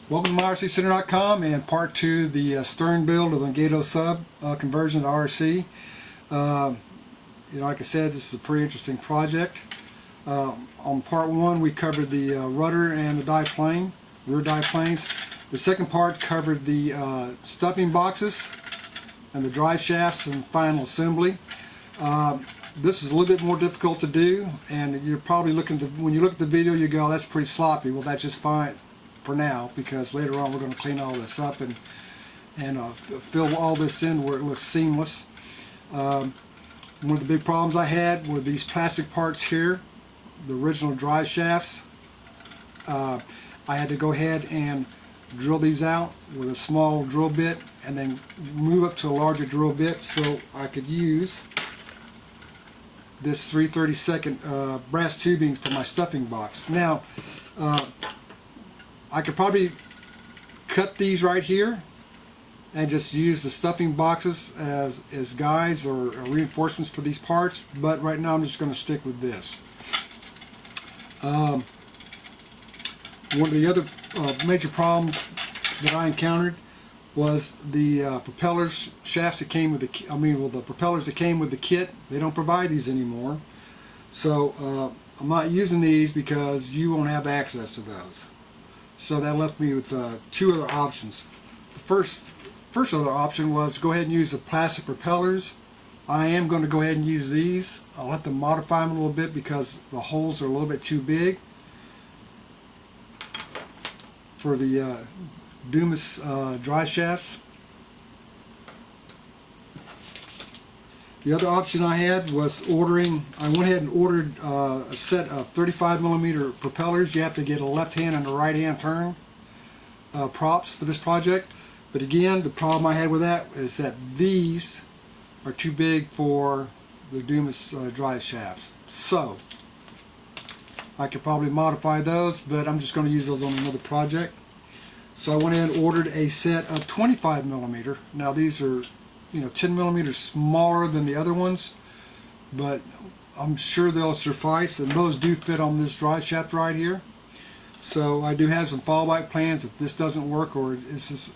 Welcome to RCCenter.com and part 2, the Stern build of the Gato Sub conversion to RC. Like I said, this is a pretty interesting project. On part 1 we covered the rudder and the dive plane, rear dive planes. The second part covered the stuffing boxes and the drive shafts and final assembly. This is a little bit more difficult to do, and you're probably looking to, when you look at the video, you go, that's pretty sloppy. Well, that's just fine for now, because later on we're going to clean all this up and fill all this in where it looks seamless. One of the big problems I had were these plastic parts here, the original drive shafts. I had to go ahead and drill these out with a small drill bit and then move up to a larger drill bit so I could use this 3/32 brass tubing for my stuffing box. Now, I could probably cut these right here and just use the stuffing boxes as guides or reinforcements for these parts, but right now I'm just going to stick with this. One of the other major problems that I encountered was the propellers shafts that came with the the propellers that came with the kit. They don't provide these anymore, so I'm not using these because you won't have access to those. So that left me with two other options. The first other option was go ahead and use the plastic propellers. I am going to go ahead and use these. I'll have to modify them a little bit because the holes are a little bit too big for the Dumas drive shafts. The other option I had was I went ahead and ordered a set of 35mm propellers. You have to get a left hand and a right hand turn props for this project. But again, the problem I had with that is that these are too big for the Dumas drive shafts. So I could probably modify those, but I'm just going to use those on another project. So I went in and ordered a set of 25mm. Now these are 10mm smaller than the other ones, but I'm sure they'll suffice, and those do fit on this drive shaft right here. So I do have some fallback plans if this doesn't work or this is,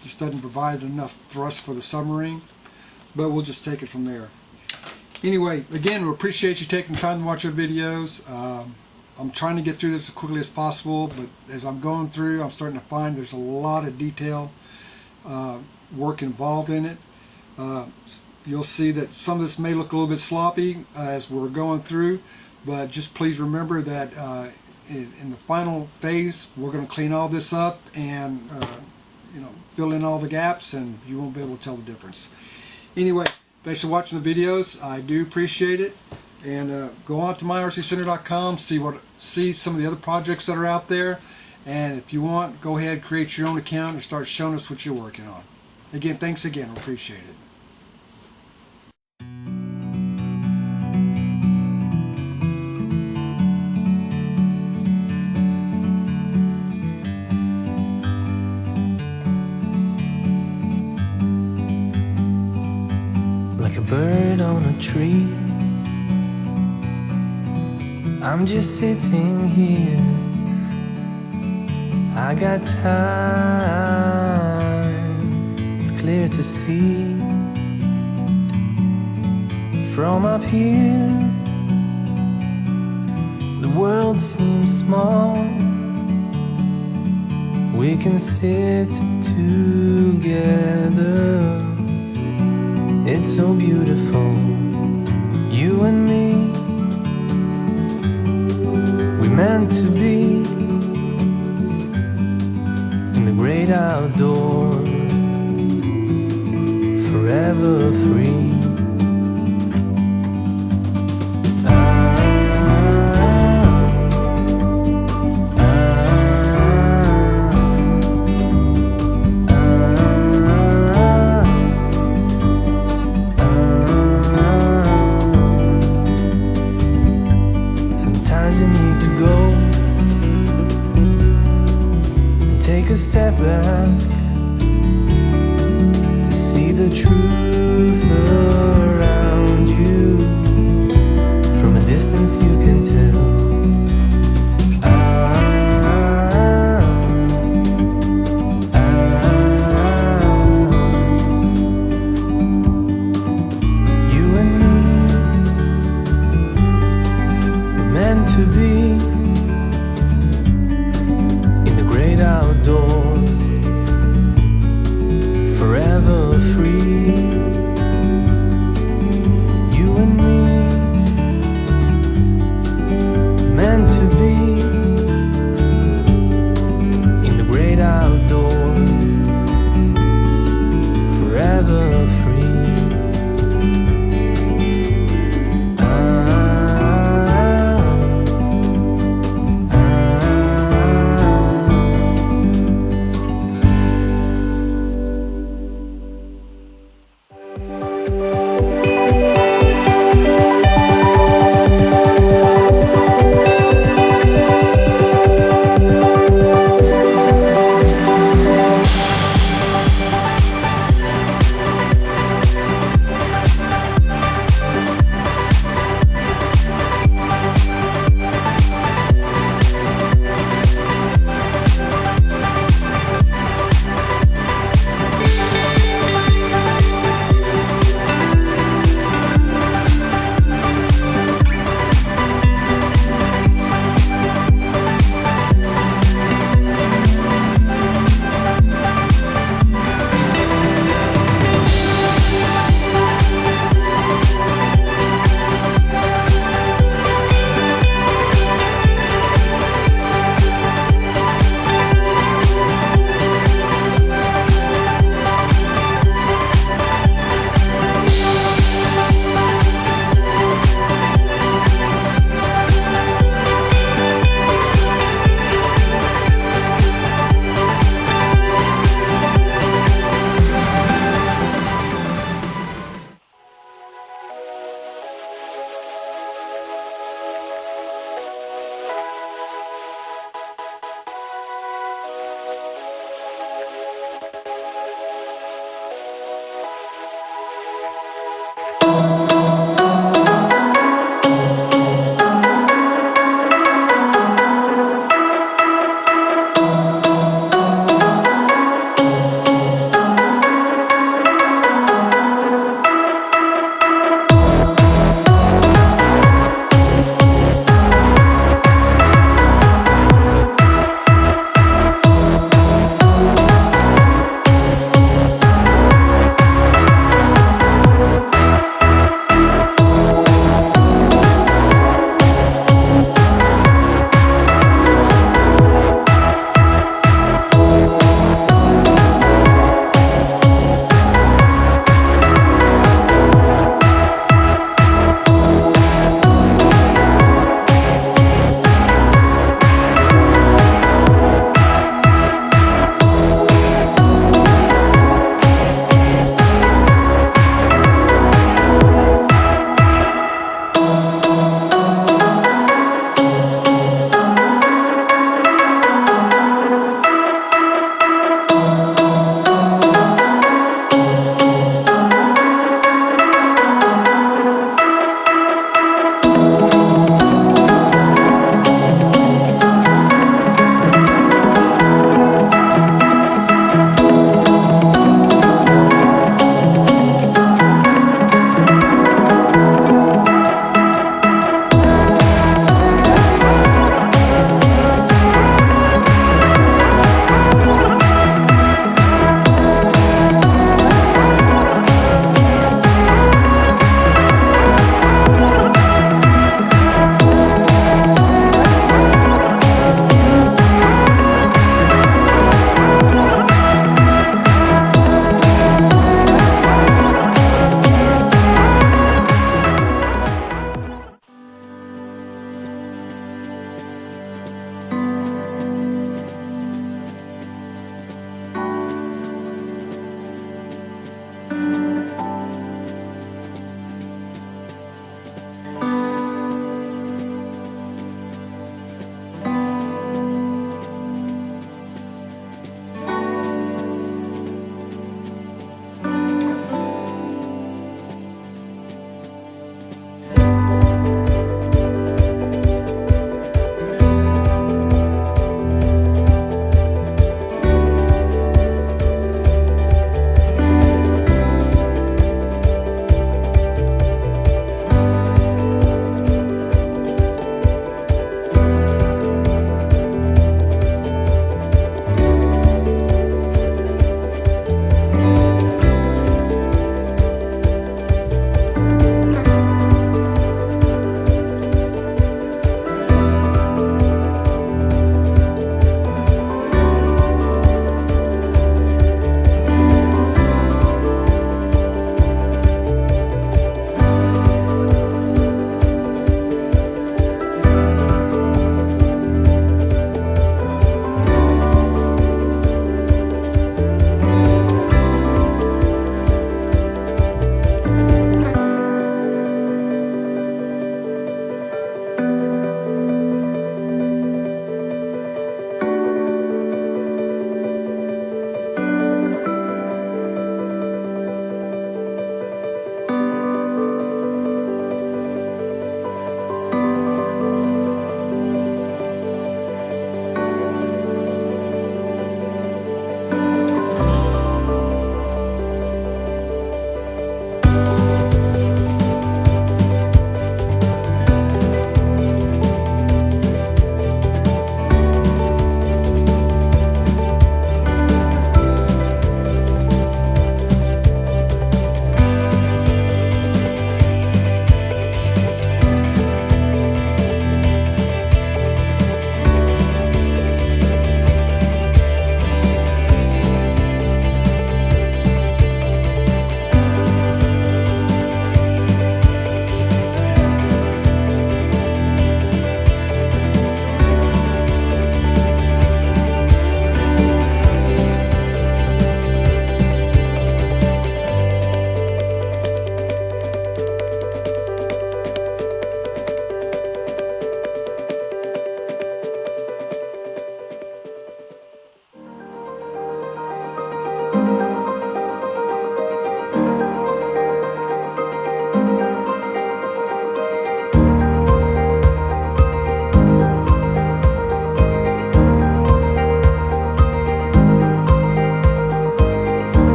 just doesn't provide enough thrust for the submarine, but we'll just take it from there. Anyway, again, we appreciate you taking time to watch our videos. I'm trying to get through this as quickly as possible, but as I'm going through, I'm starting to find there's a lot of detail work involved in it. You'll see that some of this may look a little bit sloppy as we're going through, but just please remember that in the final phase we're going to clean all this up and fill in all the gaps, and you won't be able to tell the difference. Anyway, thanks for watching the videos. I do appreciate it, and go on to myrccenter.com, see some of the other projects that are out there, and if you want, go ahead, create your own account and start showing us what you're working on. Again, thanks again. I appreciate it. Like a bird on a tree, I'm just sitting here. I got time, it's clear to see. From up here, the world seems small. We can sit together. It's so beautiful, you and me. We meant to be in the great outdoors, forever free. Take a step back to see the truth around you. From a distance you can tell